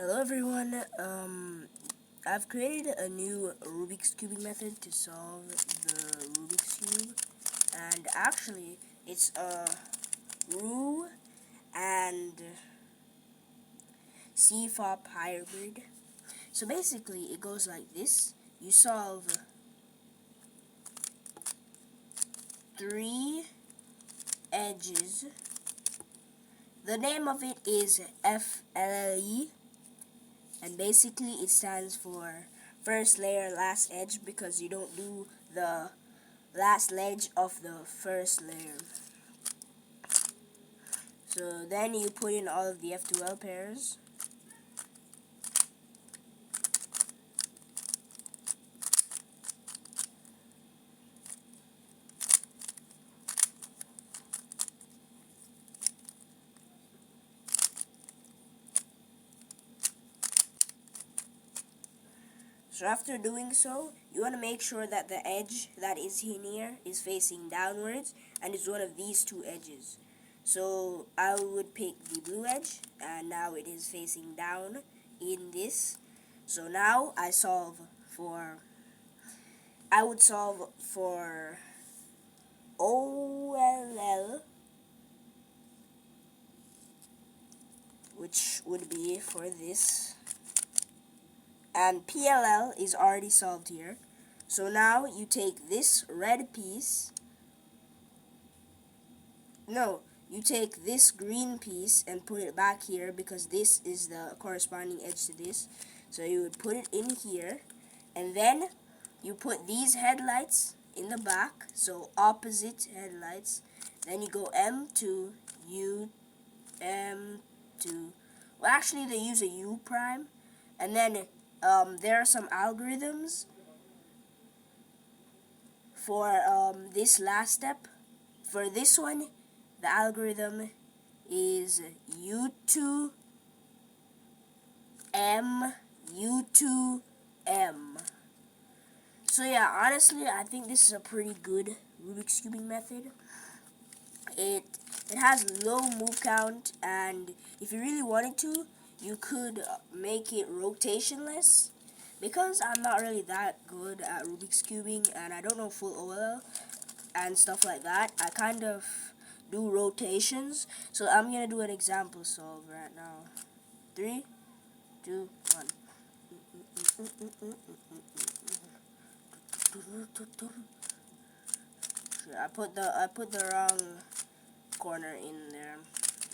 Hello everyone, I've created a new Rubik's cubing method to solve the Rubik's cube, and actually it's a Ru and flle hybrid. So basically it goes like this: you solve 3 edges. The name of it is flle, and basically it stands for first layer last edge, because you don't do the last edge of the first layer. So then you put in all of the flle pairs. So after doing so, you want to make sure that the edge that is in here is facing downwards and is one of these 2 edges. So I would pick the blue edge, and now it is facing down in this. So now I would solve for OLL, which would be for this. And PLL is already solved here. So now you take this red piece. No, you take this green piece and put it back here, because this is the corresponding edge to this. So you would put it in here, and then you put these headlights in the back, so opposite headlights. Then you go M2, U, M2. Well, actually they use a U prime, and then there are some algorithms for this last step. For this one, the algorithm is U2M, U2M. So yeah, honestly, I think this is a pretty good Rubik's cubing method. It has low move count, and if you really wanted to, you could make it rotationless. Because I'm not really that good at Rubik's cubing and I don't know full OLL and stuff like that, I kind of do rotations. So I'm gonna do an example solve right now. 3, 2, 1. I put the wrong corner in there.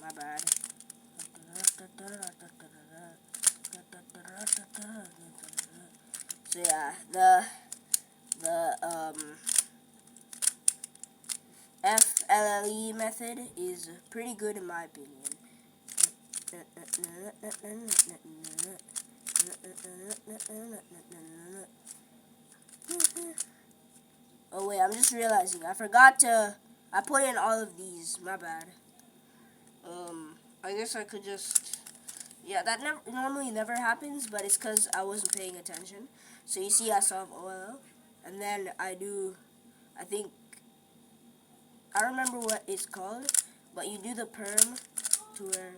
My bad. So yeah, the flle method is pretty good in my opinion. Oh wait, I'm just realizing I put in all of these. My bad. I guess I could just, yeah, that normally never happens, but it's because I wasn't paying attention. So you see I solve OLL, and then I don't remember what it's called, but you do the perm to where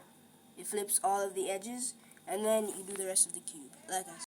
it flips all of the edges, and then you do the rest of the cube, like I said.